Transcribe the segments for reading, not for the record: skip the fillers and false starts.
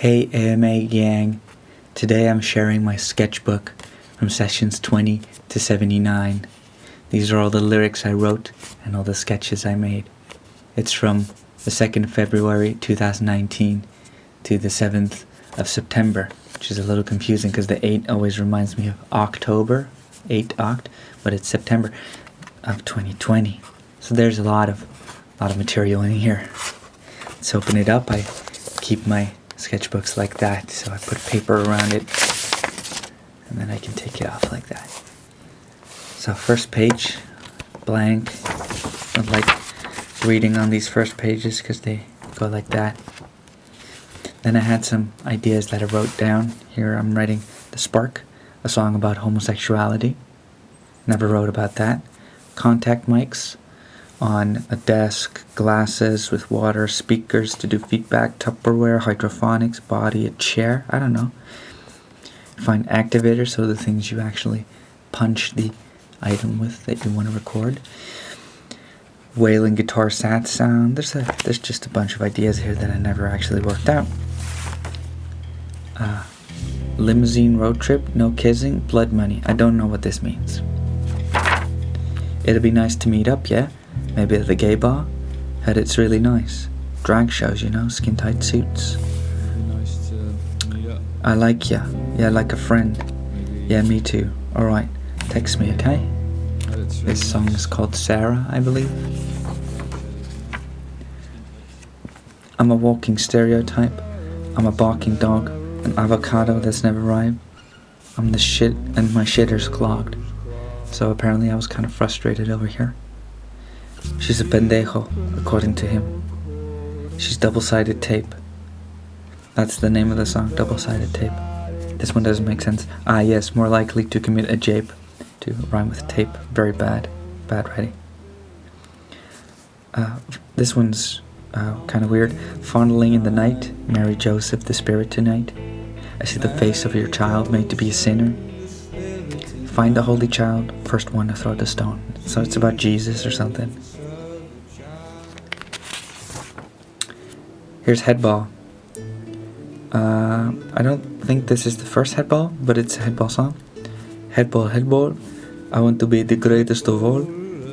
Hey AMA gang, today I'm sharing my sketchbook from sessions 20 to 79. These are all the lyrics I wrote and all the sketches I made. It's from the 2nd of February 2019 to the 7th of September, which is a little confusing because the 8 always reminds me of October, 8 Oct, but it's September of 2020. So there's a lot of material in here. Let's open it up. I keep my sketchbooks like that, so I put paper around it and then I can take it off like that. So first page, blank. I like reading on these first pages because they go like that. Then I had some ideas that I wrote down. Here I'm writing The Spark, a song about homosexuality. Never wrote about that. Contact mics on a desk, glasses with water, speakers to do feedback, Tupperware, hydroponics, body, a chair, I don't know. Find activators, so the things you actually punch the item with that you want to record. Wailing guitar sat sound. There's just a bunch of ideas here that I never actually worked out. Limousine road trip, no kissing, blood money. I don't know what this means. It'd be nice to meet up, yeah? Maybe at the gay bar. Heard it's really nice. Drag shows, you know, skin tight suits. Nice to meet up. I like ya. Yeah, like a friend. Yeah, me too. Alright, text me, okay? This song is called Sarah, I believe. I'm a walking stereotype. I'm a barking dog. An avocado that's never ripe. I'm the shit and my shitter's clogged. So apparently I was kind of frustrated over here. She's a pendejo, according to him. She's double-sided tape. That's the name of the song, double-sided tape. This one doesn't make sense. Ah yes, more likely to commit a jape. To rhyme with tape. Very bad. Bad writing. This one's kind of weird. Fondling in the night, Mary Joseph the Spirit tonight. I see the face of your child made to be a sinner. Find the holy child, first one to throw the stone. So it's about Jesus or something. Here's Headball. I don't think this is the first Headball, but it's a Headball song. Headball, Headball, I want to be the greatest of all.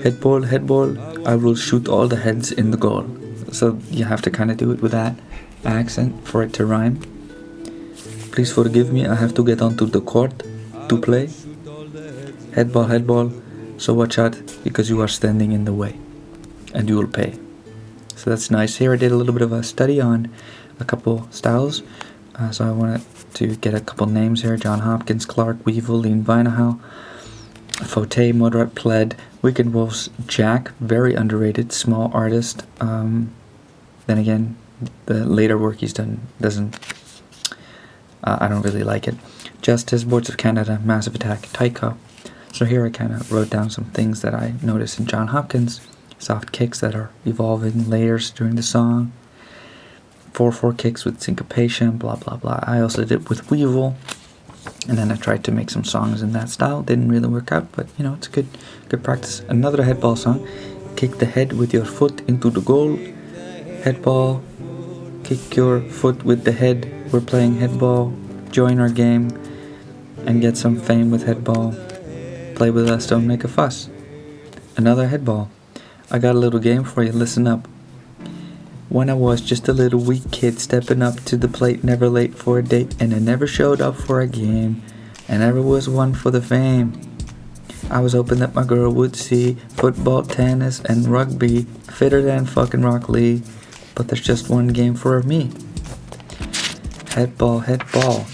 Headball, Headball, I will shoot all the heads in the goal. So you have to kind of do it with that accent for it to rhyme. Please forgive me, I have to get onto the court to play. Headball, Headball, so watch out because you are standing in the way and you will pay. So that's nice. Here I did a little bit of a study on a couple styles. So I wanted to get a couple names here. John Hopkins, Clark, Weevil, Lean Vinahal, Fote, Moderate, Pled, Weekend Wolves, Jack, very underrated, small artist. Then again, the later work he's done doesn't, I don't really like it. Justice, Boards of Canada, Massive Attack, Tycho. So here I kind of wrote down some things that I noticed in John Hopkins. Soft kicks that are evolving layers during the song. 4/4 kicks with syncopation, blah blah blah. I also did it with Weevil. And then I tried to make some songs in that style. Didn't really work out, but you know, it's good practice. Another Headball song. Kick the head with your foot into the goal. Headball. Kick your foot with the head. We're playing Headball. Join our game and get some fame with Headball. Play with us, don't make a fuss. Another Headball. I got a little game for you, listen up. When I was just a little weak kid stepping up to the plate, never late for a date, and I never showed up for a game, and never was one for the fame. I was hoping that my girl would see football, tennis, and rugby, fitter than fucking Rock Lee, but there's just one game for me. Headball, Headball.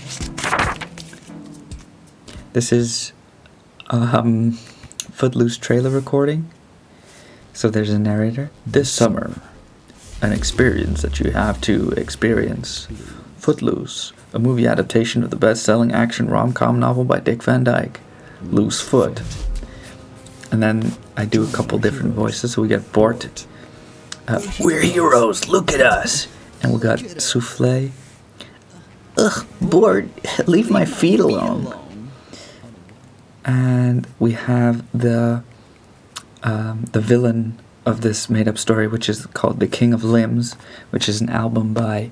This is Footloose trailer recording. So there's a narrator. This summer, an experience that you have to experience. Footloose, a movie adaptation of the best-selling action rom-com novel by Dick Van Dyke. Loose Foot. And then I do a couple different voices. So we got Bort. We're heroes, look at us. And we got Soufflé. Ugh, Bort, leave my feet alone. And we have the villain of this made-up story, which is called The King of Limbs, which is an album by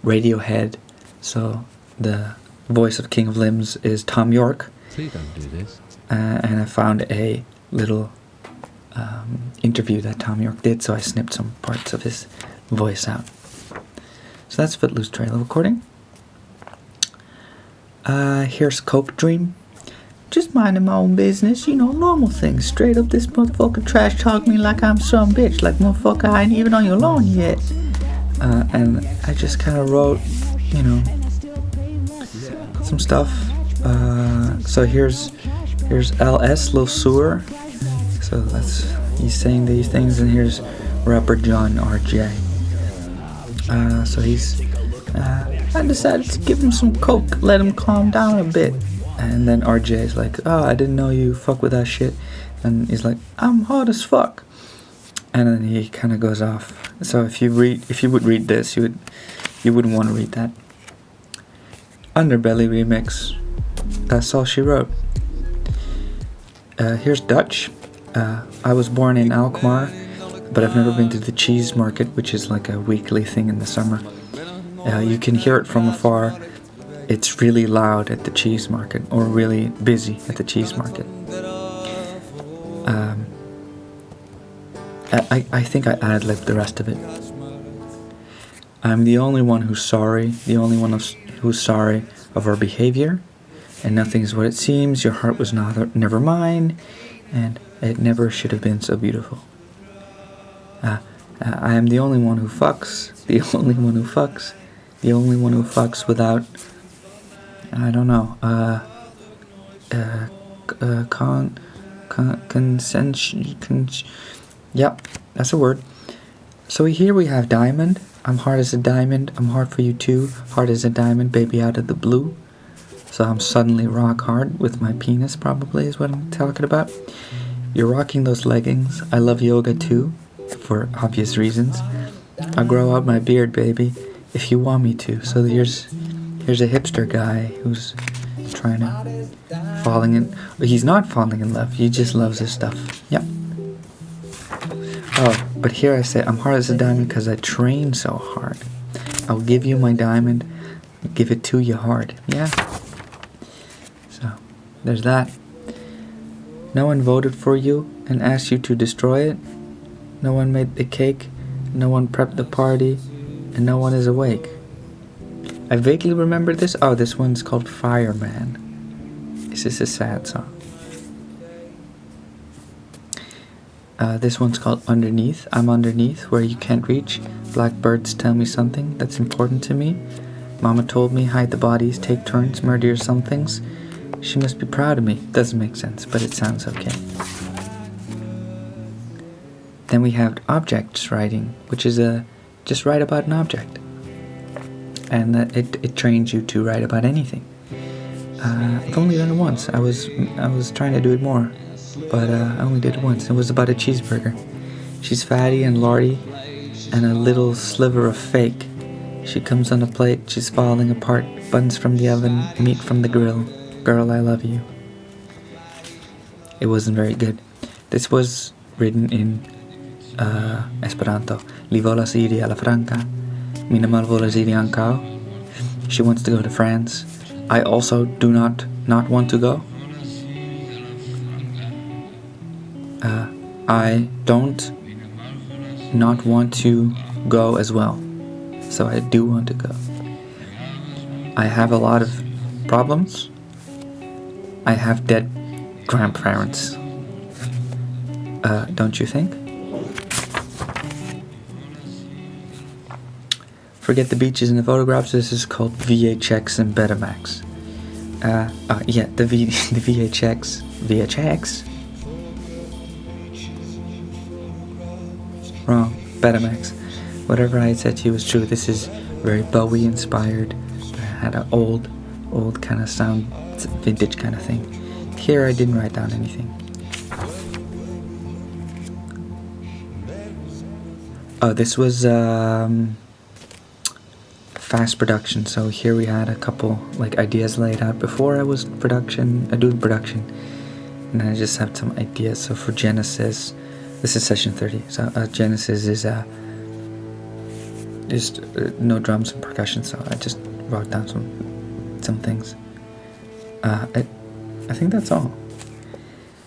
Radiohead. So the voice of King of Limbs is Tom York. Please don't do this. And I found a little interview that Tom York did, so I snipped some parts of his voice out. So that's Footloose trailer recording. Here's Coke Dream. Just minding my own business, you know, normal things. Straight up, this motherfucker trash talk me like I'm some bitch. Like, motherfucker, I ain't even on your lawn yet. And I just kind of wrote, you know, some stuff. So here's LS, Lil Sewer. So he's saying these things, and here's rapper John RJ. So I decided to give him some coke, let him calm down a bit. And then RJ is like, oh, I didn't know you fuck with that shit. And he's like, I'm hot as fuck. And then he kind of goes off. So if you would read this, you wouldn't want to read that. Underbelly remix. That's all she wrote. Here's Dutch. I was born in Alkmaar, but I've never been to the cheese market, which is like a weekly thing in the summer. You can hear it from afar. It's really loud at the cheese market, or really busy at the cheese market. I think I ad-libbed the rest of it. I'm the only one who's sorry, who's sorry of our behavior, and nothing is what it seems. Your heart was never mine, and it never should have been so beautiful. I am the only one who fucks, the only one who fucks, the only one who fucks without, I don't know, consent, yep, that's a word. So here we have Diamond. I'm hard as a diamond, I'm hard for you too, hard as a diamond, baby out of the blue. So I'm suddenly rock hard with my penis, probably is what I'm talking about. You're rocking those leggings, I love yoga too, for obvious reasons. I'll grow out my beard, baby, if you want me to. So here's a hipster guy who's trying to he's not falling in love, he just loves his stuff. Yep. Oh, but here I say I'm hard as a diamond because I train so hard. I'll give you my diamond, give it to you hard. Yeah. So there's that. No one voted for you and asked you to destroy it. No one made the cake, no one prepped the party, and no one is awake. I vaguely remember this. Oh, this one's called Fireman. This is a sad song. This one's called Underneath. I'm underneath where you can't reach. Blackbirds tell me something that's important to me. Mama told me hide the bodies, take turns, murder some things. She must be proud of me. Doesn't make sense, but it sounds okay. Then we have objects writing, which is just write about an object. And it trains you to write about anything. I've only done it once. I was trying to do it more, but I only did it once. It was about a cheeseburger. She's fatty and lardy, and a little sliver of fake. She comes on a plate, she's falling apart. Buns from the oven, meat from the grill. Girl, I love you. It wasn't very good. This was written in Esperanto. Li volas iri a la Franca. Mi namal volas iri ankaŭ. She wants to go to France. I also do not want to go. I don't not want to go as well. So I do want to go. I have a lot of problems. I have dead grandparents. Don't you think? Forget the beaches and the photographs. This is called VHX and Betamax. Yeah, the VHX. Wrong. Betamax. Whatever I had said to you was true. This is very Bowie inspired. Had an old kind of sound, vintage kind of thing. Here I didn't write down anything. Oh, this was fast production. So here we had a couple like ideas laid out before I was doing production, and I just have some ideas. So for Genesis, this is session 30. So Genesis is just no drums and percussion, so I just wrote down some things. I think that's all.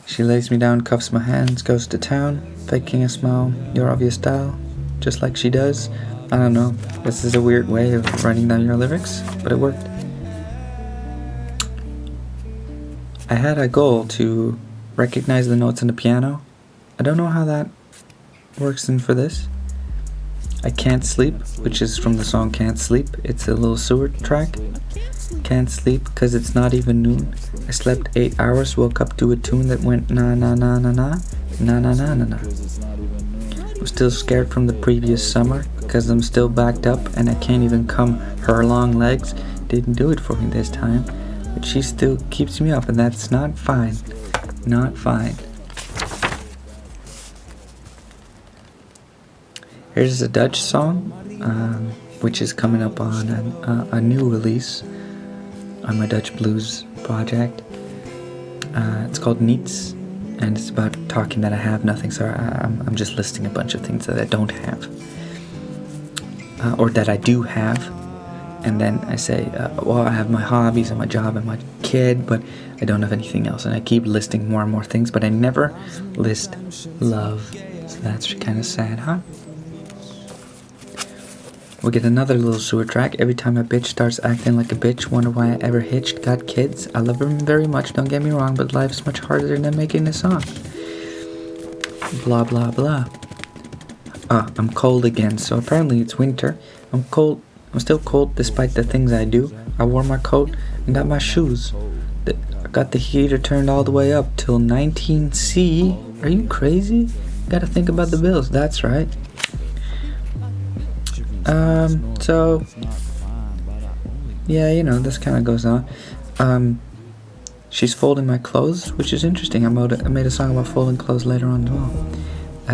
She lays me down, cuffs my hands, goes to town, faking a smile, your obvious style, just like she does. I don't know, this is a weird way of writing down your lyrics, but it worked. I had a goal to recognize the notes on the piano. I don't know how that works in for this. I Can't Sleep, which is from the song Can't Sleep. It's a little sewer track. Can't sleep cause it's not even noon. I slept 8 hours, woke up to a tune that went na na na na na, na na na na na. I'm still scared from the previous summer because I'm still backed up and I can't even come. Her long legs didn't do it for me this time, but she still keeps me up and that's not fine. Not fine. Here's a Dutch song, which is coming up on a new release on my Dutch blues project. It's called Niets, and it's about talking that I have nothing. So I'm just listing a bunch of things that I don't have, or that I do have, and then I say, well, I have my hobbies and my job and my kid, but I don't have anything else. And I keep listing more and more things, but I never list love. So that's kind of sad, huh? We get another little sewer track. Every time a bitch starts acting like a bitch, wonder why I ever hitched, got kids. I love them very much, don't get me wrong, but life's much harder than making a song. Blah, blah, blah. I'm cold again, so apparently it's winter. I'm cold. I'm still cold despite the things I do. I wore my coat and got my shoes. I got the heater turned all the way up till 19C. Are you crazy? Gotta think about the bills, that's right. So, yeah, you know, this kind of goes on. She's folding my clothes, which is interesting. I made a song about folding clothes later on as well.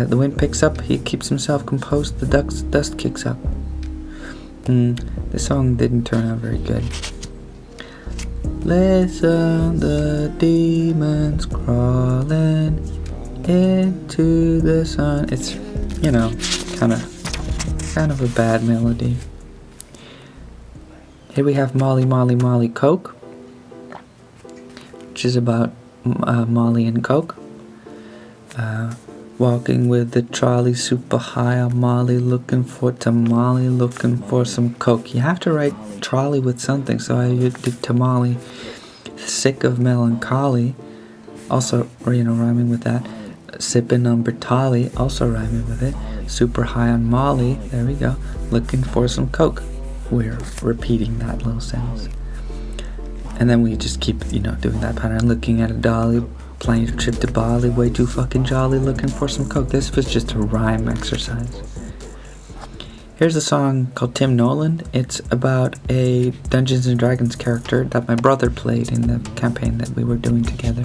The wind picks up, he keeps himself composed, the dust kicks up. The song didn't turn out very good. Listen, the demons crawling into the sun. It's, you know, kind of a bad melody. Here we have Molly, Molly, Molly, Coke, which is about Molly and Coke. Walking with the trolley super high on Molly, looking for tamale, looking for some Coke. You have to write trolley with something, so I did tamale. Sick of melancholy, also, or you know, rhyming with that. Sipping on Bertali, also rhyming with it. Super high on Molly, there we go. Looking for some Coke. We're repeating that little sentence. And then we just keep, you know, doing that pattern. Looking at a dolly, planning a trip to Bali, way too fucking jolly, looking for some Coke. This was just a rhyme exercise. Here's a song called Tim Nolan. It's about a Dungeons & Dragons character that my brother played in the campaign that we were doing together.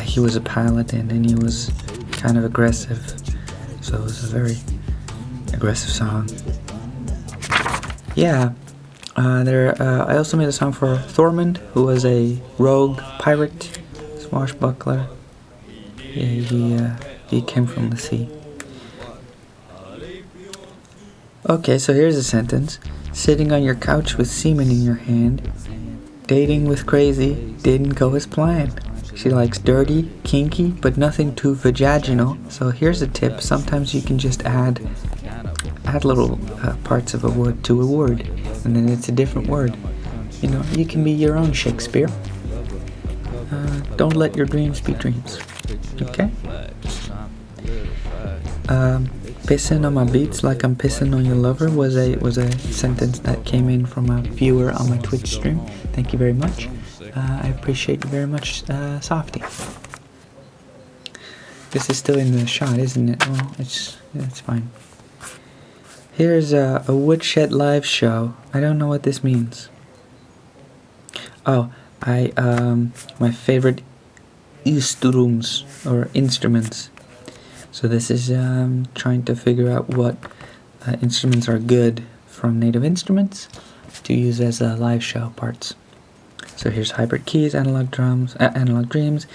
He was a paladin and he was kind of aggressive, so it was a very aggressive song. Yeah, I also made a song for Thormund, who was a rogue pirate, swashbuckler. Yeah, he came from the sea. Okay, so here's a sentence. Sitting on your couch with semen in your hand, dating with crazy, didn't go as planned. She likes dirty, kinky, but nothing too vaginal. So here's a tip. Sometimes you can just add little parts of a word to a word, and then it's a different word. You know, you can be your own Shakespeare. Don't let your dreams be dreams. Okay? Pissing on my beats like I'm pissing on your lover was a sentence that came in from a viewer on my Twitch stream. Thank you very much. I appreciate you very much, Softy. This is still in the shot, isn't it? Well, it's fine. Here's a Woodshed live show. I don't know what this means. Oh, my favorite instruments or instruments. So this is trying to figure out what instruments are good from Native Instruments to use as live show parts. So here's hybrid keys, analog drums, analog dreams,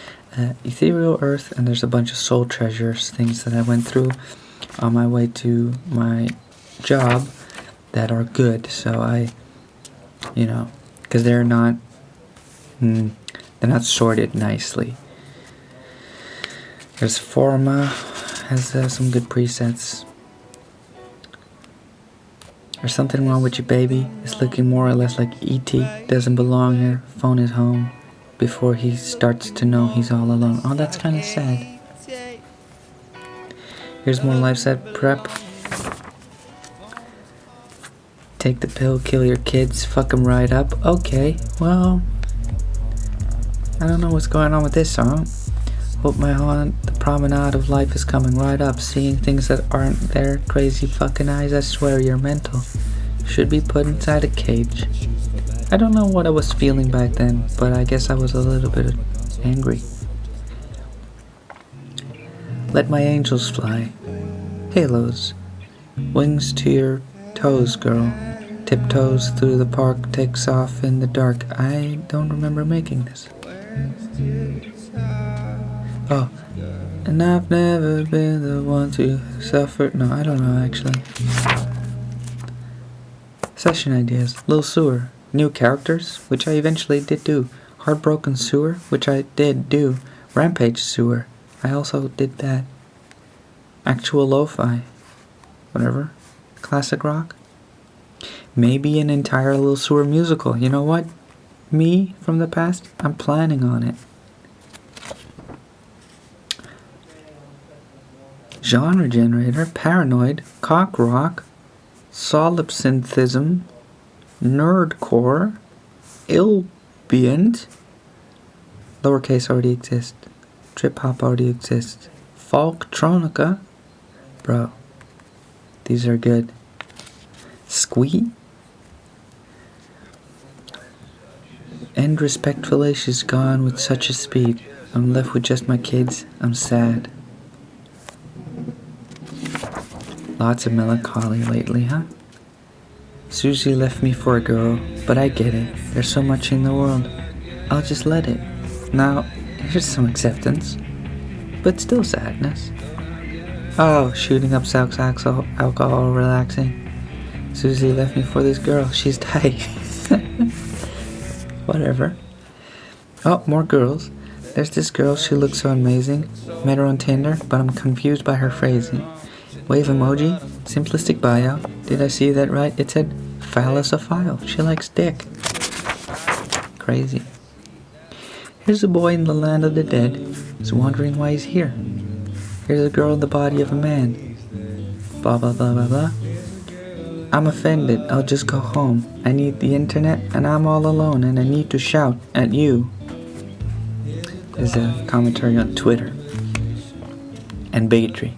ethereal earth, and there's a bunch of soul treasures, things that I went through on my way to my job that are good. So I, because they're not sorted nicely. There's Forma, has some good presets. There's something wrong with you, baby. It's looking more or less like E.T. Doesn't belong here. Phone is home. Before he starts to know he's all alone. Oh, that's kind of sad. Here's more life set prep. Take the pill, kill your kids, fuck them right up. Okay, well, I don't know what's going on with this song. Hope my haunt, the promenade of life is coming right up. Seeing things that aren't there, crazy fucking eyes, I swear you're mental. Should be put inside a cage. I don't know what I was feeling back then, but I guess I was a little bit angry. Let my angels fly. Halos. Wings to your toes, girl. Tiptoes through the park, takes off in the dark. I don't remember making this. Oh, and I've never been the one to suffer. No, I don't know actually. Session ideas. Lil Sewer. New characters, which I eventually did do. Heartbroken Sewer, which I did do. Rampage Sewer. I also did that. Actual lo-fi. Whatever. Classic rock. Maybe an entire Lil Sewer musical. You know what? Me from the past, I'm planning on it. Genre generator, paranoid, cock rock, solipsinthism, nerdcore, ambient, lowercase already exists, trip hop already exists, folktronica, bro, these are good. Squeak, end respectfully, she's gone with such a speed. I'm left with just my kids. I'm sad. Lots of melancholy lately, huh? Susie left me for a girl, but I get it. There's so much in the world. I'll just let it. Now, here's some acceptance, but still sadness. Oh, shooting up South alcohol, relaxing. Susie left me for this girl. She's tight. Whatever. Oh, more girls. There's this girl, she looks so amazing. Met her on Tinder, but I'm confused by her phrasing. Wave emoji, simplistic bio. Did I see that right? It said phallosophile. She likes dick. Crazy. Here's a boy in the land of the dead. He's wondering why he's here. Here's a girl in the body of a man. Blah blah blah blah blah. I'm offended. I'll just go home. I need the internet and I'm all alone and I need to shout at you. There's a commentary on Twitter. And bigotry.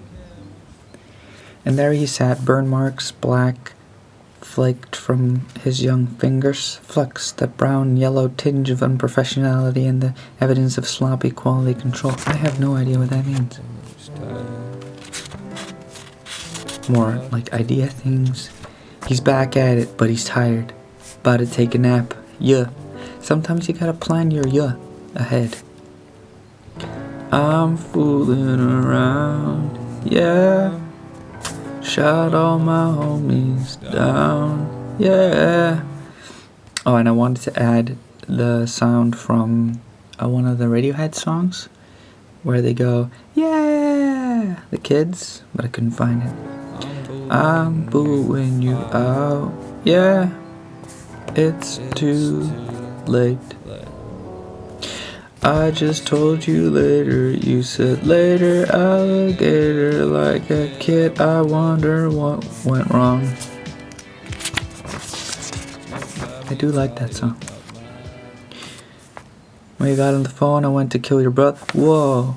And there he sat, burn marks, black, flaked from his young fingers, flux, that brown-yellow tinge of unprofessionality and the evidence of sloppy quality control. I have no idea what that means. More like idea things. He's back at it, but he's tired. About to take a nap. Yeah. Sometimes you gotta plan your ahead. I'm fooling around, yeah. Shout all my homies down, yeah. Oh, and I wanted to add the sound from one of the Radiohead songs where they go, yeah, the kids, but I couldn't find it. I'm booing you out, yeah, it's too late. I just told you later, you said later, alligator, like a kid, I wonder what went wrong. I do like that song. When you got on the phone, I went to kill your brother. Whoa.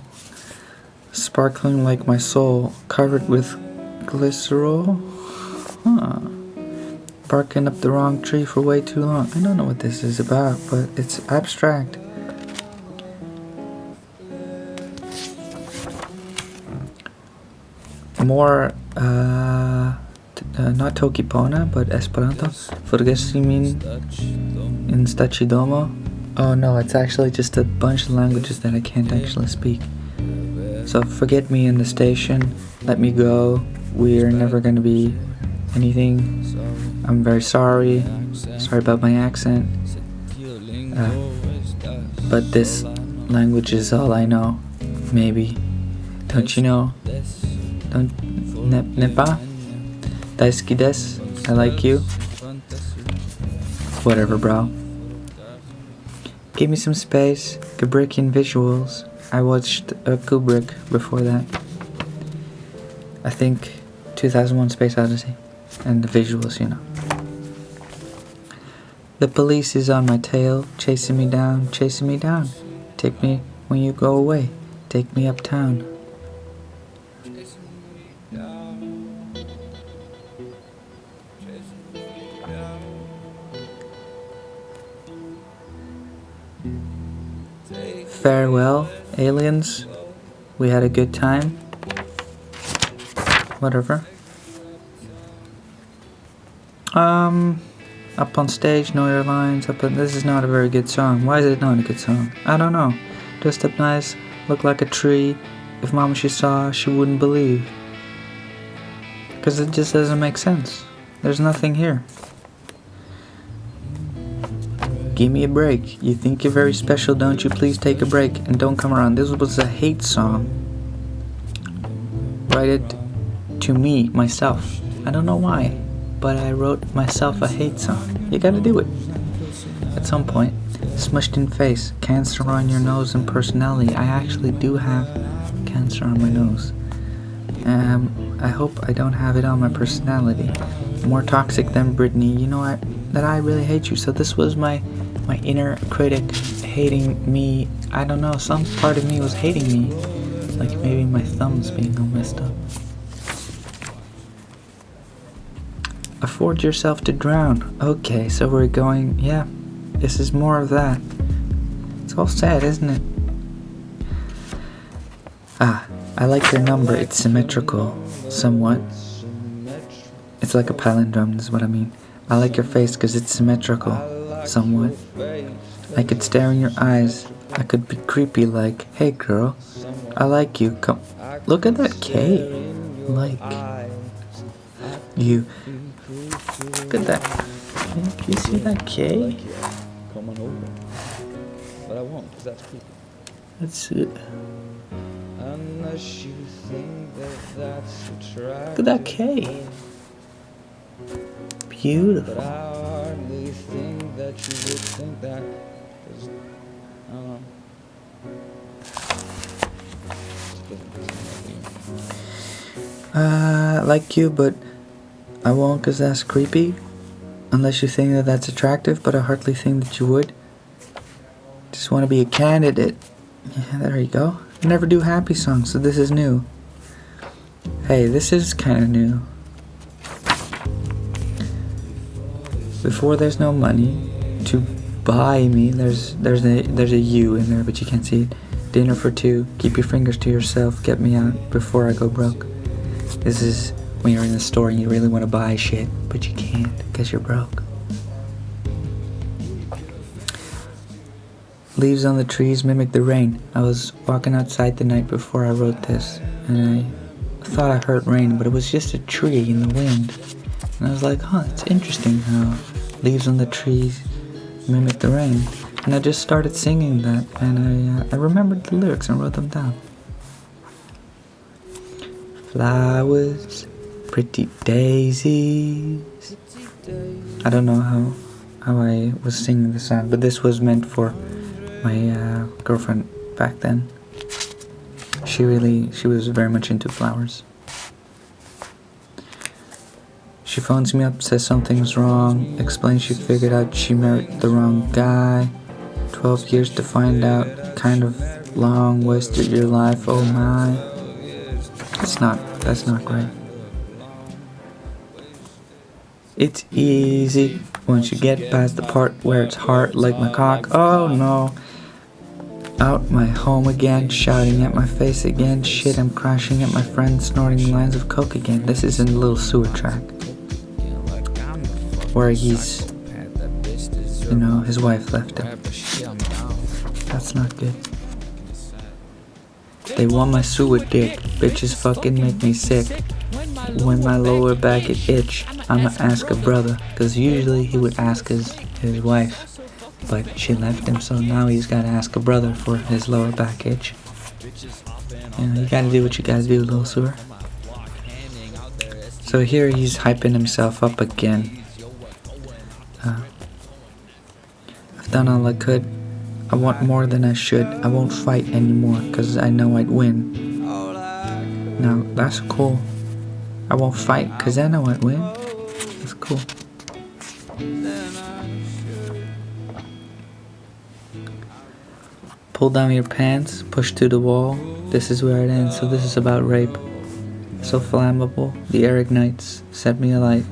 Sparkling like my soul, covered with glycerol. Huh. Barking up the wrong tree for way too long. I don't know what this is about, but it's abstract. More, not Tokipona, but Esperanto. Forgesimin in Stachidomo. Oh no, it's actually just a bunch of languages that I can't actually speak. So forget me in the station, let me go, we're never gonna be anything, I'm very sorry. Sorry about my accent. But this language is all I know. Maybe. Don't you know? Don't Nepa? Daisuki desu? I like you. Whatever, bro. Give me some space. Kubrickian visuals. I watched Kubrick before that. I think 2001 Space Odyssey. And the visuals, you know. The police is on my tail, chasing me down, chasing me down. Take me when you go away. Take me uptown. Farewell, aliens. We had a good time. Whatever. Up on stage, know your lines. This is not a very good song. Why is it not a good song? I don't know. Dressed up nice, look like a tree. If mama she saw, she wouldn't believe. Because it just doesn't make sense. There's nothing here. Give me a break. You think you're very special, don't you? Please take a break and don't come around. This was a hate song. Write it to me, myself. I don't know why, but I wrote myself a hate song. You gotta do it. At some point. Smushed in face. Cancer on your nose and personality. I actually do have cancer on my nose. I hope I don't have it on my personality. More toxic than Britney. You know that I really hate you. So this was my inner critic hating me. I don't know, some part of me was hating me. Like maybe my thumb's being all messed up. Afford yourself to drown. Okay, so we're going, yeah, this is more of that. It's all sad, isn't it? I like your number. It's symmetrical, somewhat. It's like a palindrome, is what I mean. I like your face because it's symmetrical, somewhat. I could stare in your eyes. I could be creepy like, hey girl, I like you. Come, look at that K. Like, you. Look at that. Can you see that K? Come on over. But I won't, because that's creepy. That's it. Unless you think that's attractive. Look at that K. Beautiful. But I hardly think that you would think that. 'Cause, I don't know. I like you, but I won't because that's creepy. Unless you think that that's attractive, but I hardly think that you would. Just want to be a candidate. Yeah, there you go. I never do happy songs, so this is new. Hey, this is kind of new. Before there's no money to buy me. There's a U in there, but you can't see it. Dinner for two. Keep your fingers to yourself. Get me out before I go broke. This is when you're in the store and you really want to buy shit, but you can't because you're broke. Leaves on the trees mimic the rain. I was walking outside the night before I wrote this, and I thought I heard rain, but it was just a tree in the wind. And I was like, huh, it's interesting how leaves on the trees mimic the rain. And I just started singing that, and I remembered the lyrics and wrote them down. Flowers, pretty daisies. I don't know how I was singing the song, but this was meant for my girlfriend back then. She was very much into flowers. She phones me up, says something's wrong, explains she figured out she married the wrong guy. 12 years to find out, kind of long, wasted your life, oh my. That's not great. It's easy once you get past the part where it's hard like my cock, oh no. Out my home again, shouting at my face again, shit I'm crashing at my friend, snorting lines of coke again. This is in a little sewer track. Where he's, you know, his wife left him. That's not good. They want my sewer dick. Bitches fucking make me sick. When my lower back it itch, I'ma ask a brother. Cause usually he would ask his wife. But she left him, so now he's gotta ask a brother for his lower back itch. You know, you gotta do what you gotta do, little sewer. So here he's hyping himself up again. I've done all I could. I want more than I should. I won't fight anymore, cause I know I'd win. Now, that's cool. I won't fight, cause I know I'd win. That's cool. Pull down your pants, push to the wall. This is where it ends, so this is about rape. So flammable, the air ignites, set me alight.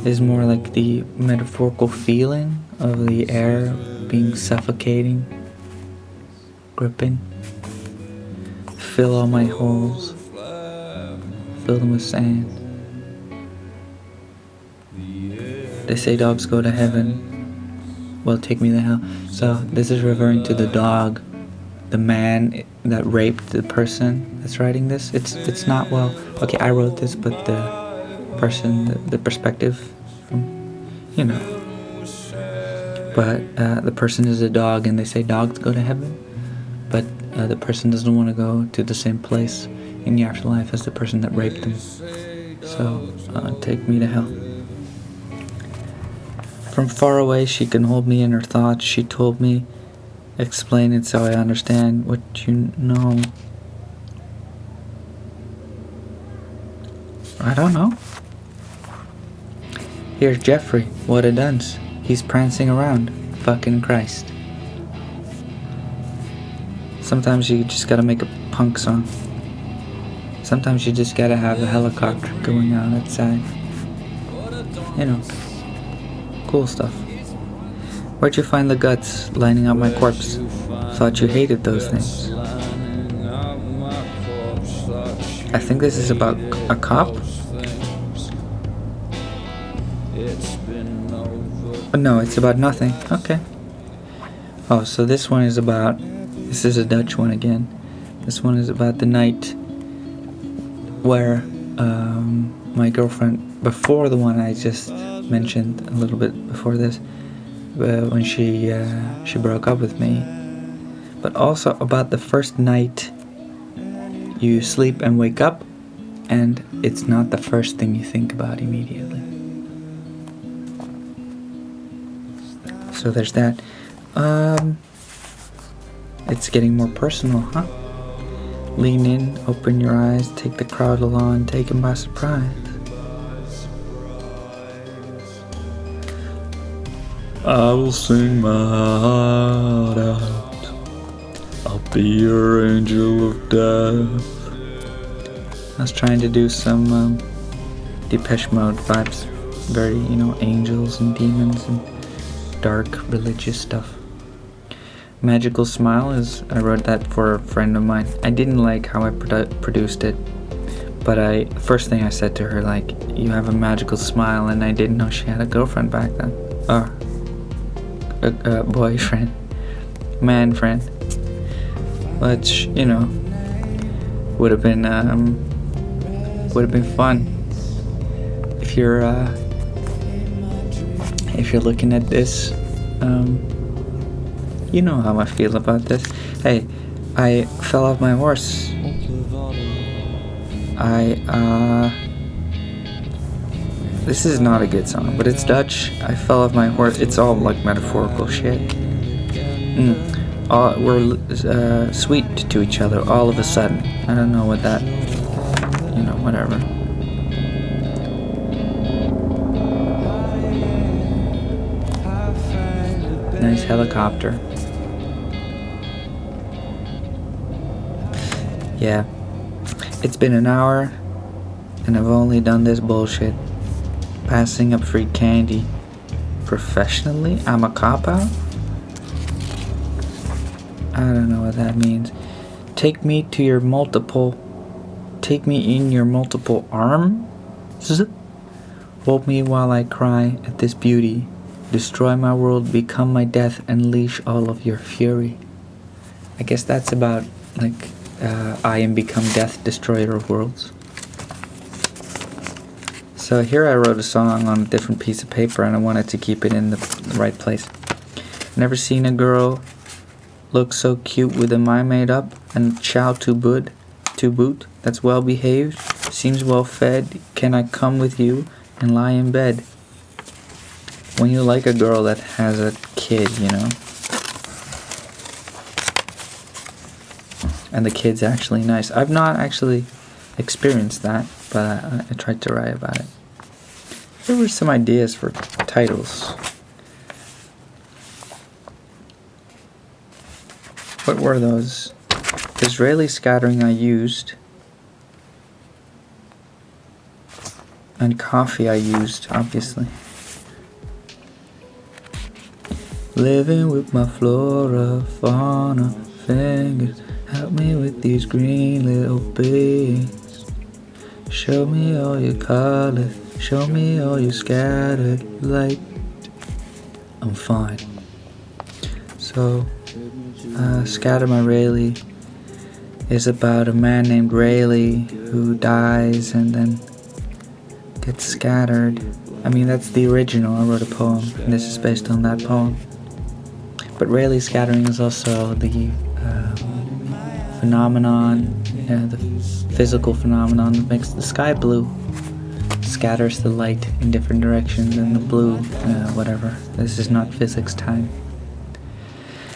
Is more like the metaphorical feeling of the air being suffocating, gripping. Fill all my holes, fill them with sand. They say dogs go to heaven, well take me to hell. So this is referring to the dog, the man that raped the person that's writing this. It's not, well, okay, I wrote this, but the person, the perspective from, you know. But the person is a dog, and they say dogs go to heaven, but the person doesn't want to go to the same place in the afterlife as the person that raped them. So take me to hell. From far away she can hold me in her thoughts. She told me, explain it so I understand what you know. I don't know. Here's Jeffrey, what a dunce. He's prancing around. Fucking Christ. Sometimes you just gotta make a punk song. Sometimes you just gotta have a helicopter going on outside. You know, cool stuff. Where'd you find the guts lining up my corpse? Thought you hated those things. I think this is about a cop. Oh, no, it's about nothing. Okay. Oh, so this one is about... This is a Dutch one again. This one is about the night where my girlfriend, before the one I just mentioned a little bit before this, when she broke up with me, but also about the first night you sleep and wake up, and it's not the first thing you think about immediately. So there's that. It's getting more personal, huh? Lean in, open your eyes, take the crowd along, take them by surprise. I will sing my heart out. I'll be your angel of death. I was trying to do some Depeche Mode vibes. Very, you know, angels and demons and dark religious stuff. Magical Smile is, I wrote that for a friend of mine. I didn't like how I produced it, but first thing I said to her, like, you have a magical smile, and I didn't know she had a girlfriend back then. A boyfriend, man friend, which, you know, would have been fun if you're looking at this. You know how I feel about this. Hey, I fell off my horse. This is not a good song, but it's Dutch. I fell off my horse. It's all like metaphorical shit. We're sweet to each other all of a sudden. I don't know what that, you know, whatever. Nice helicopter. Yeah. It's been an hour, and I've only done this bullshit. Passing up free candy. Professionally? I'm a cop-out? I don't know what that means. Take me in your multiple arms? Hold me while I cry at this beauty. Destroy my world, become my death, unleash all of your fury. I guess that's about, like, I am become death, destroyer of worlds. So here I wrote a song on a different piece of paper, and I wanted to keep it in the right place. Never seen a girl look so cute with a mind made up and a chow to boot. That's well behaved, seems well fed. Can I come with you and lie in bed? When you like a girl that has a kid, you know, and the kid's actually nice. I've not actually experienced that, but I tried to write about it. There were some ideas for titles. What were those? Israeli scattering I used. And coffee I used, obviously. Living with my flora, fauna, fingers. Help me with these green little beans. Show me all your colors. Show me all your scattered light. I'm fine. So, Scatter My Rayleigh is about a man named Rayleigh who dies and then gets scattered. I mean, that's the original. I wrote a poem, and this is based on that poem. But Rayleigh scattering is also the phenomenon, the physical phenomenon that makes the sky blue. Scatters the light in different directions, and the blue, whatever. This is not physics time.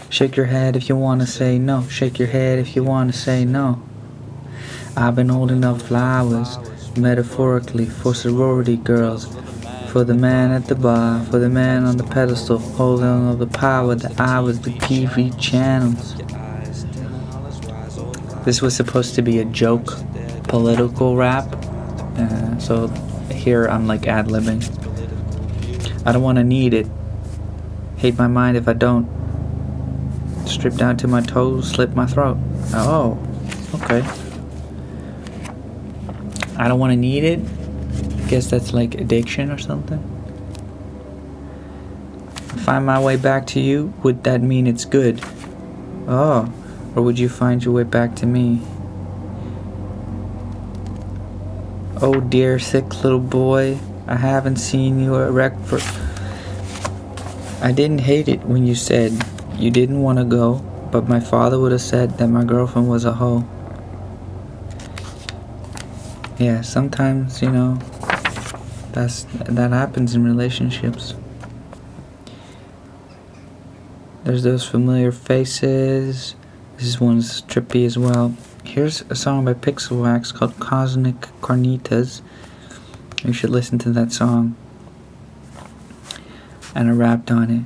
Shake your head if you want to say no. Shake your head if you want to say no. I've been holding up flowers, metaphorically, for sorority girls. For the man at the bar, for the man on the pedestal, holding on the power, the hours, the TV channels. This was supposed to be a joke, political rap. So here I'm like ad-libbing. I don't want to need it. Hate my mind if I don't. Strip down to my toes, slit my throat. Oh, okay. I don't want to need it. I guess that's like addiction or something. Find my way back to you, would that mean it's good? Oh, or would you find your way back to me? Oh dear sick little boy, I haven't seen you erect for... I didn't hate it when you said you didn't want to go, but my father would have said that my girlfriend was a hoe. Yeah, sometimes, you know, that happens in relationships. There's those familiar faces. This one's trippy as well. Here's a song by Pixel Wax called Cosmic Carnitas. You should listen to that song. And I rapped on it.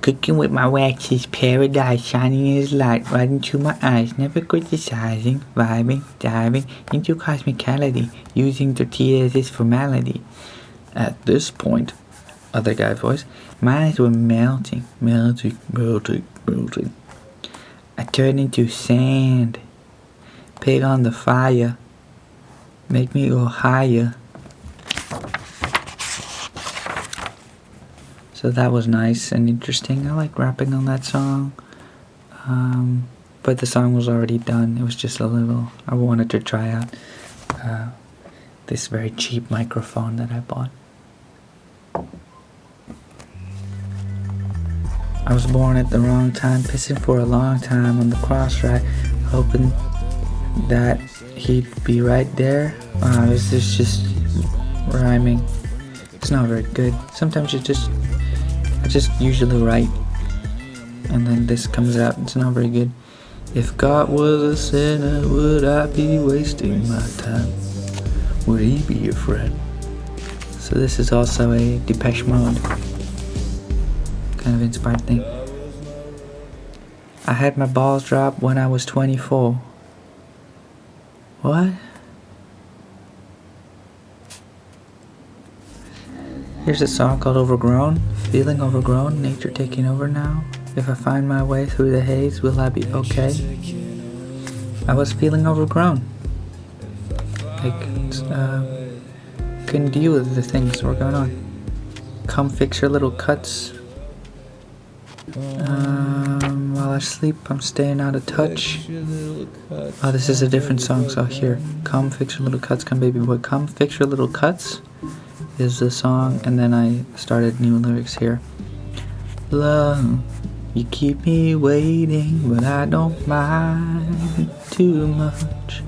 Cooking with my wax is paradise, shining his light right into my eyes, never criticizing, vibing, diving into cosmicality, using tortillas as formality. At this point, other guy voice, my eyes were melting. I turned into sand, pig on the fire, make me go higher. So that was nice and interesting. I like rapping on that song. But the song was already done. It was just a little... I wanted to try out this very cheap microphone that I bought. I was born at the wrong time, pissing for a long time on the cross rack, hoping that he'd be right there. This is just rhyming. It's not very good. Sometimes I just usually write, and then this comes out. It's not very good. If God was a sinner, would I be wasting my time? Would he be a friend? So this is also a Depeche Mode kind of inspired thing. I had my balls dropped when I was 24. What? Here's a song called Overgrown. Feeling overgrown, nature taking over now. If I find my way through the haze, will I be okay? I was feeling overgrown. Couldn't deal with the things that were going on. Come fix your little cuts. While I sleep, I'm staying out of touch. Oh, this is a different song, so here. Come fix your little cuts, come baby boy. Come fix your little cuts. is the song, and then I started new lyrics here. Love, you keep me waiting, but I don't mind too much.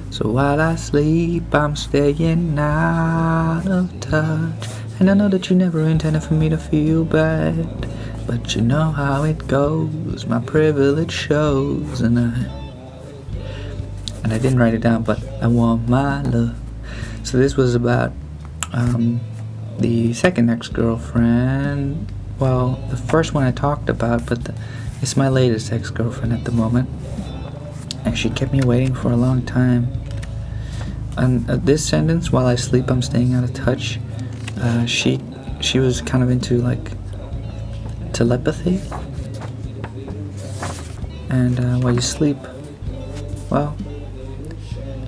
So while I sleep, I'm staying out of touch. And I know that you never intended for me to feel bad, but you know how it goes, my privilege shows. And I didn't write it down, but I want my love. So this was about the second ex-girlfriend. Well, the first one I talked about, but it's my latest ex-girlfriend at the moment. And she kept me waiting for a long time. And this sentence, while I sleep, I'm staying out of touch. She was kind of into like telepathy. And while you sleep, well,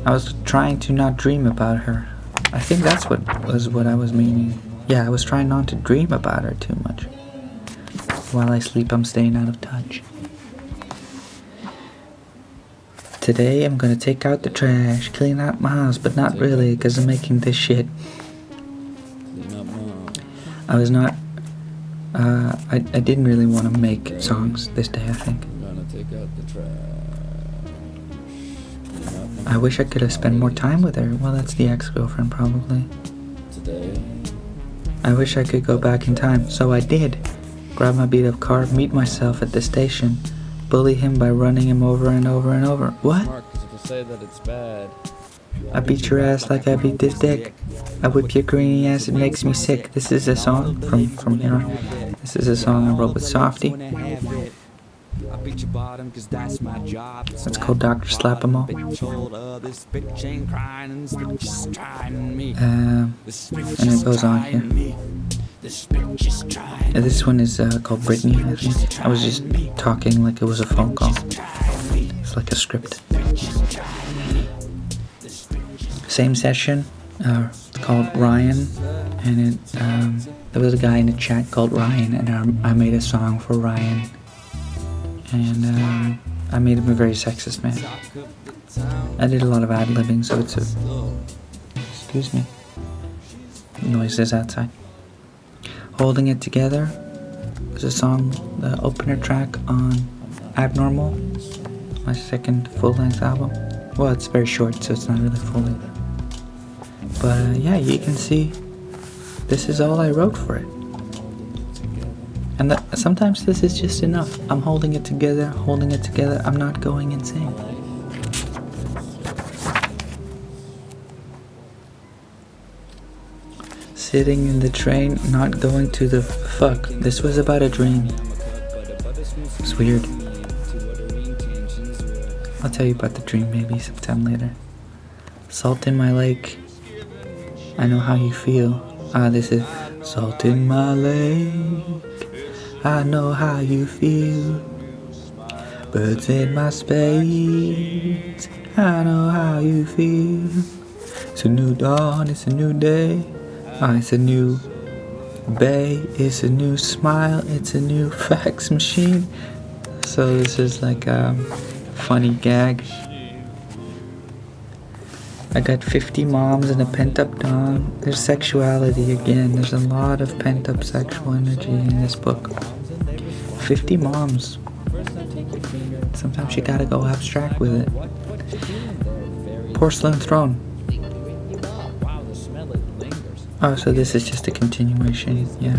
I was trying to not dream about her. I think that's what I was meaning. Yeah, I was trying not to dream about her too much. While I sleep, I'm staying out of touch. Today, I'm gonna take out the trash, clean out my house, but not really, because I'm making this shit. I was not, I didn't really want to make songs this day, I think. I wish I could have spent more time with her. Well, that's the ex-girlfriend, probably. I wish I could go back in time, so I did. Grab my beat-up car, meet myself at the station, bully him by running him over and over and over. What? I beat your ass like I beat this dick. I whip your greeny ass, it makes me sick. This is a song from here. This is a song I wrote with Softy. It's called Dr. Slap-em-all. And it goes on here. This one is called Brittany, I think. I was just talking like it was a phone call. It's like a script. Same session, called Ryan, and there was a guy in the chat called Ryan, and I made a song for Ryan, and I made him a very sexist man. I did a lot of ad-libbing, so it's excuse me, noises outside. Holding It Together is a song, the opener track on Abnormal, my second full-length album. Well, it's very short, so it's not really full-length. But yeah, you can see this is all I wrote for it. And sometimes this is just enough. I'm holding it together, I'm not going insane. Sitting in the train, not going to the fuck. This was about a dream. It's weird. I'll tell you about the dream maybe sometime later. Salt in my lake. I know how you feel. This is salt in my lake. I know how you feel. Birds in my space. I know how you feel. It's a new dawn, it's a new day. It's a new bay, it's a new smile, it's a new fax machine. So this is like a funny gag. I got 50 moms and a pent-up dawn. There's sexuality again. There's a lot of pent-up sexual energy in this book. 50 moms. Sometimes you gotta go abstract with it. Porcelain Throne. Oh, so this is just a continuation, yeah.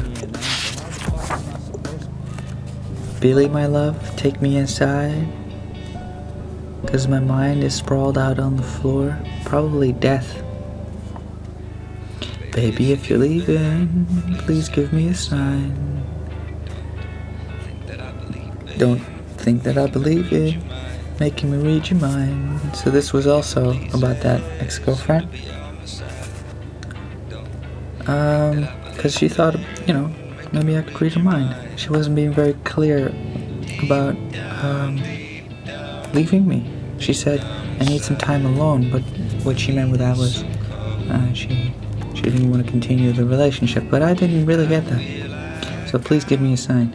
Billy, my love, take me inside. 'Cause my mind is sprawled out on the floor. Probably death. Baby, if you're leaving, please give me a sign. Don't think that I believe it. Making me read your mind. So this was also about that ex-girlfriend. 'Cause she thought, maybe I could read her mind. She wasn't being very clear about leaving me. She said, I need some time alone, but what she meant with that was she didn't want to continue the relationship, but I didn't really get that. So please give me a sign.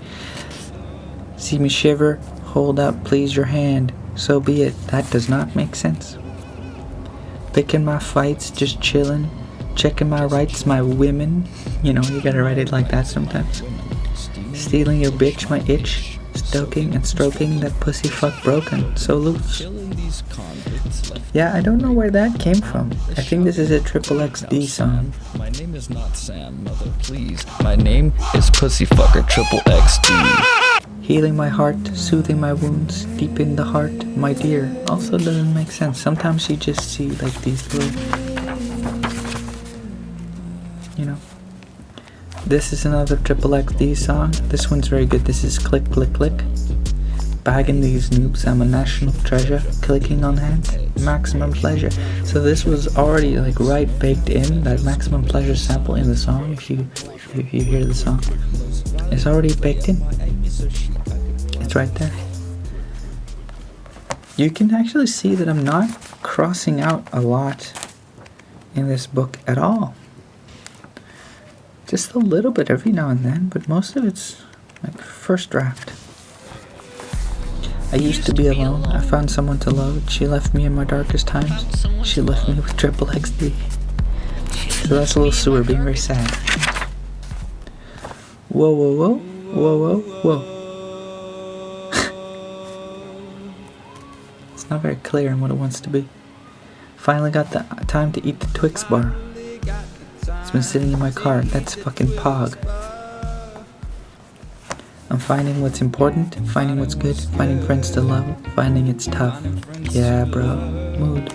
See me shiver, hold out, please, your hand. So be it. That does not make sense. Picking my fights, just chilling checking my rights, my women. You know, you gotta write it like that sometimes. Stealing your bitch, my itch. Stoking and stroking that pussy fuck broken, so loose. Yeah, I don't know where that came from. I think this is a XXXD song. My name is not Sam, mother, please. My name is Pussyfucker XXXD. Healing my heart, soothing my wounds, deep in the heart, my dear. Also doesn't make sense. Sometimes you just see like these little, you know. This is another XXXD song. This one's very good. This is Click Click Click. Bagging these noobs, I'm a national treasure. Clicking on hands, maximum pleasure. So this was already like right baked in, that maximum pleasure sample in the song. If you hear the song, it's already baked in. It's right there. You can actually see that I'm not crossing out a lot in this book at all. Just a little bit every now and then, but most of it's like first draft. I used to be alone. I found someone to love. She left me in my darkest times. She left me with XXXD. So that's a little sewer being very sad. Whoa, whoa, whoa. Whoa, whoa, whoa. It's not very clear in what it wants to be. Finally got the time to eat the Twix bar. It's been sitting in my car. That's fucking Pog. I'm finding what's important, finding what's good, finding friends to love, finding it's tough. Yeah, bro. Mood.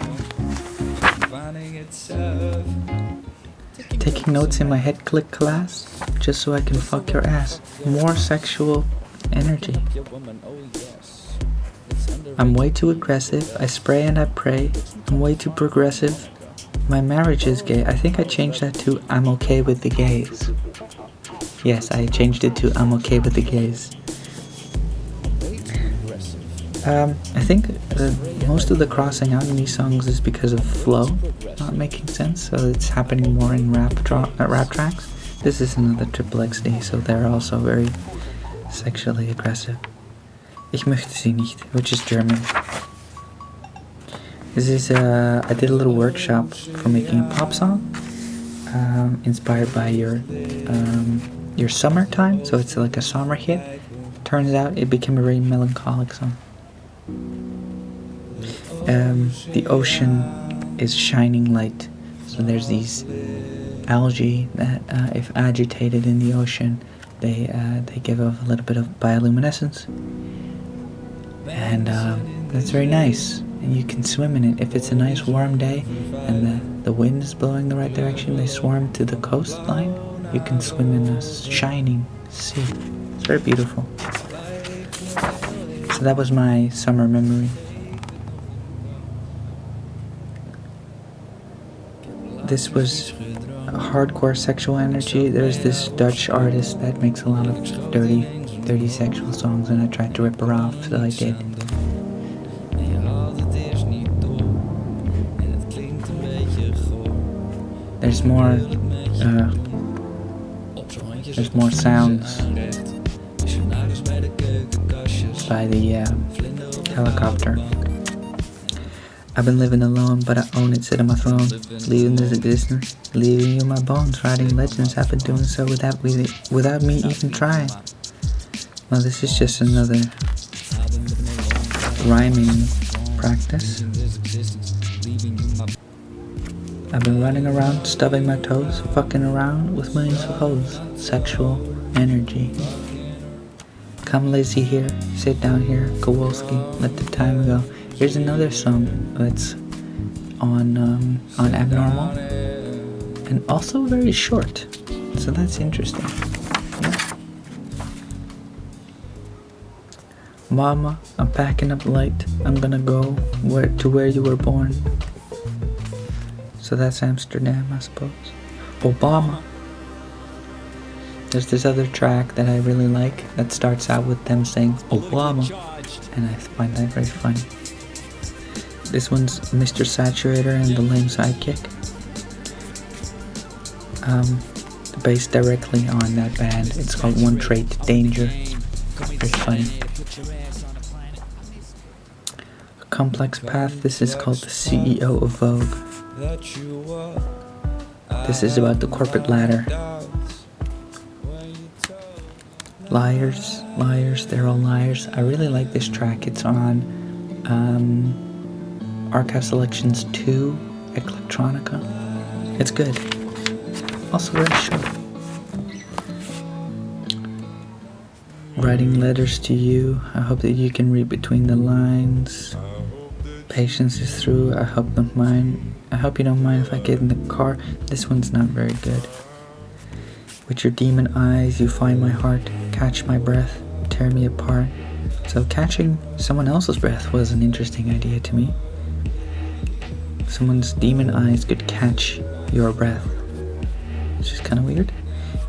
Taking notes in my head click class, just so I can fuck your ass. More sexual energy. I'm way too aggressive. I spray and I pray. I'm way too progressive. My marriage is gay. I think I changed that to I'm okay with the gays. Yes, I changed it to I'm okay with the gays. I think most of the crossing out in these songs is because of flow not making sense, so it's happening more in rap tracks. This is another XXXD, so they're also very sexually aggressive. Ich möchte sie nicht, which is German. This is, I did a little workshop for making a pop song, inspired by your summertime, so it's like a summer hit. Turns out it became a very melancholic song. The ocean is shining light, so there's these algae that, if agitated in the ocean, they give off a little bit of bioluminescence, and that's very nice. And you can swim in it. If it's a nice warm day and the wind is blowing the right direction, they swarm to the coastline. You can swim in a shining sea. It's very beautiful. So that was my summer memory. This was hardcore sexual energy. There's this Dutch artist that makes a lot of dirty sexual songs, and I tried to rip her off, so I did. There's more sounds by the helicopter. I've been living alone, but I own it, sit on my throne, leaving this existence, leaving you my bones, writing legends. I've been doing so without me even trying. Well, this is just another rhyming practice. I've been running around, stubbing my toes, fucking around with millions of hoes. Sexual energy. Come lazy here, sit down here, Kowalski, let the time go. Here's another song that's on Abnormal, and also very short, so that's interesting. Yeah. Mama, I'm packing up light. I'm gonna go where you were born. So that's Amsterdam, I suppose. Obama. There's this other track that I really like that starts out with them saying Obama, and I find that very funny. This one's Mr. Saturator and the Lame Sidekick. Based directly on that band. It's called One Trait Danger. Very funny. A Complex Path. This is called the CEO of Vogue. This is about the corporate ladder. Liars, liars, they're all liars. I really like this track. It's on Archive Selections 2 Electronica. It's good. Also very short. Writing letters to you. I hope that you can read between the lines. Patience is through. I hope you don't mind if I get in the car. This one's not very good. With your demon eyes, you find my heart. Catch my breath, tear me apart. So catching someone else's breath was an interesting idea to me. Someone's demon eyes could catch your breath. It's just kind of weird.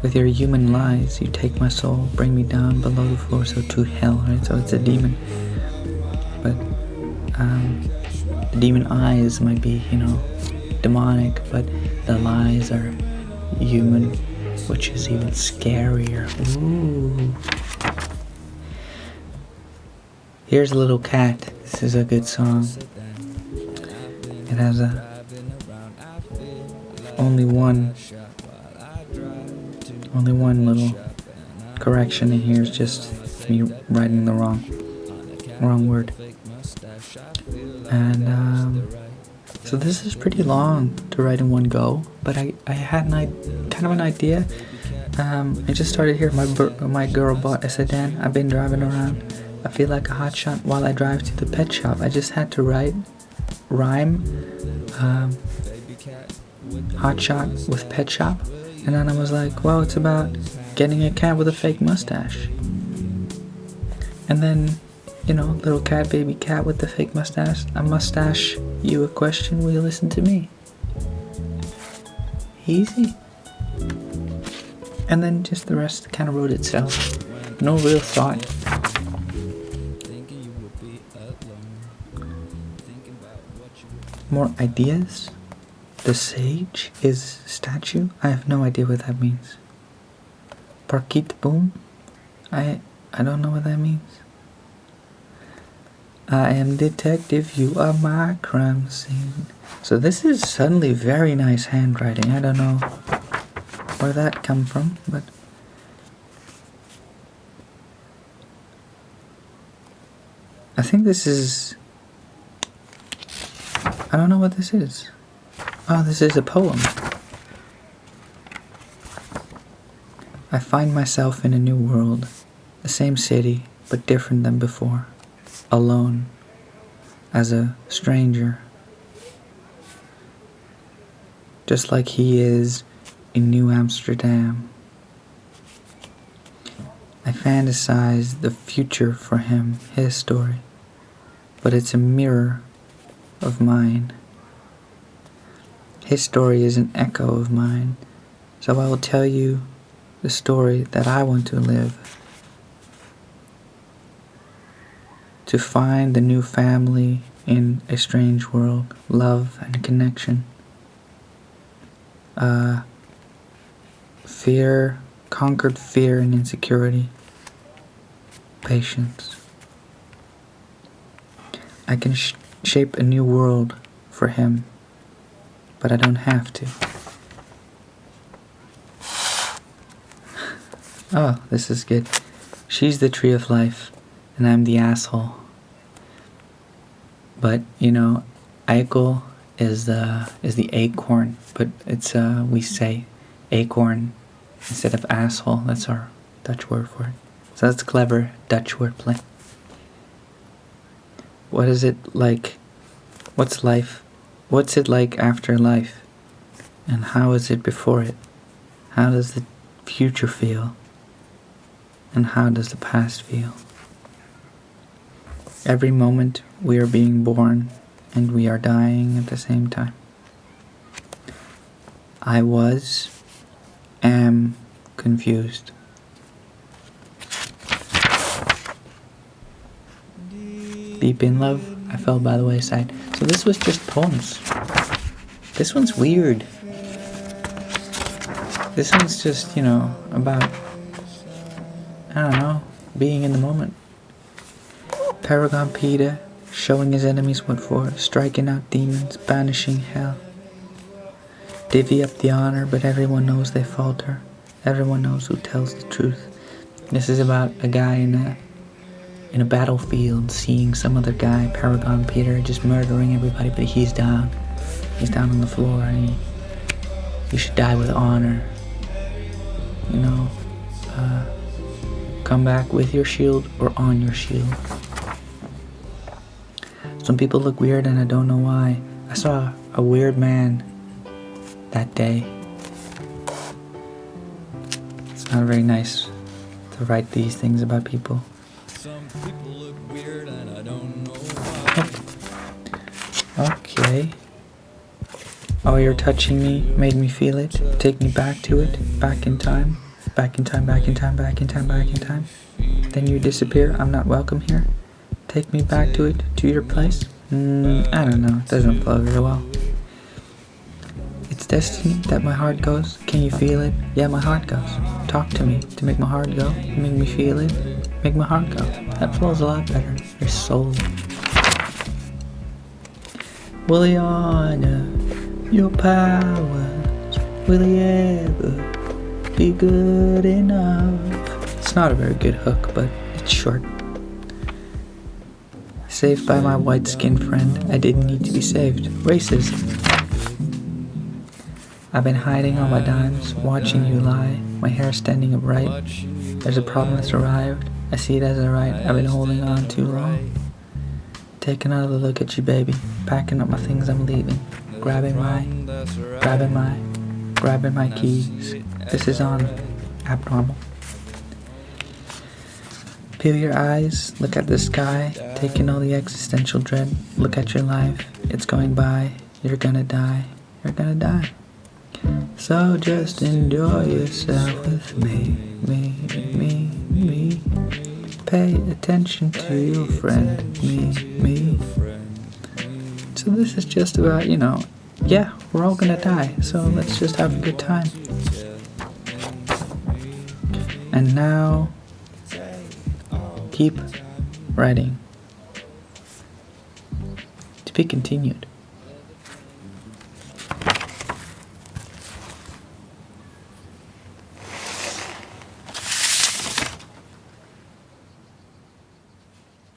With your human lies, you take my soul, bring me down below the floor, so to hell, right? So it's a demon. But the demon eyes might be, demonic, but the lies are human, which is even scarier. Ooh. Here's a Little Cat. This is a good song. It has only one little correction in here. Is just me writing the wrong word. And so this is pretty long to write in one go, but I had kind of an idea. I just started here. My girl bought a sedan. I've been driving around. I feel like a hotshot while I drive to the pet shop. I just had to rhyme hotshot with pet shop, and then I was like, well, it's about getting a cat with a fake mustache. And then, little cat, baby cat with the fake mustache. I mustache you a question, will you listen to me? Easy. And then just the rest kind of wrote itself. No real thought. More ideas? The sage is statue? I have no idea what that means. Parkit boom? I don't know what that means. I am detective, you are my crime scene. So this is suddenly very nice handwriting. I don't know where that come from, but I think this is, I don't know what this is. Oh, this is a poem. I find myself in a new world, the same city, but different than before. Alone, as a stranger, just like he is in New Amsterdam. I fantasize the future for him, his story, but it's a mirror of mine. His story is an echo of mine, so I will tell you the story that I want to live. To find the new family in a strange world, love and connection. Fear, conquered fear and insecurity. Patience. I can shape a new world for him, but I don't have to. Oh, this is good. She's the tree of life, and I'm the asshole. But eichel is the acorn, but it's we say acorn instead of asshole. That's our Dutch word for it. So that's clever Dutch wordplay. What is it like? What's life? What's it like after life? And how is it before it? How does the future feel? And how does the past feel? Every moment we are being born and we are dying at the same time. I am confused. Deep in love, I fell by the wayside. So this was just poems. This one's weird. This one's just, about, I don't know, being in the moment. Paragon Peter, showing his enemies what for, striking out demons, banishing hell. Divvy up the honor, but everyone knows they falter. Everyone knows who tells the truth. This is about a guy in a battlefield seeing some other guy, Paragon Peter, just murdering everybody, but he's down. He's down on the floor, and you should die with honor. You know, come back with your shield or on your shield. Some people look weird and I don't know why. I saw a weird man that day. It's not very nice to write these things about people. Some people look weird and I don't know why. Okay. Oh, you're touching me, made me feel it, take me back to it, back in time, back in time, back in time, back in time, back in time. Then you disappear, I'm not welcome here. Take me back to it, to your place. I don't know, it doesn't flow very well. It's destiny that my heart goes. Can you feel it? Yeah, my heart goes. Talk to me to make my heart go. Make me feel it. Make my heart go. That flows a lot better. Your soul. Will he honor your powers? Will he ever be good enough? It's not a very good hook, but it's short. Saved by my white-skinned friend. I didn't need to be saved. Racism. I've been hiding all my dimes, watching you lie, my hair standing upright. There's a problem that's arrived, I see it as a right, I've been holding on too long. Taking another look at you, baby, packing up my things, I'm leaving. Grabbing my keys. This is on Abnormal. Peel your eyes, look at the sky, taking all the existential dread. Look at your life, it's going by, you're gonna die, you're gonna die. So just enjoy yourself with me. Pay attention to your friend, me. So this is just about, yeah, we're all gonna die, so let's just have a good time. And now, keep writing. To be continued.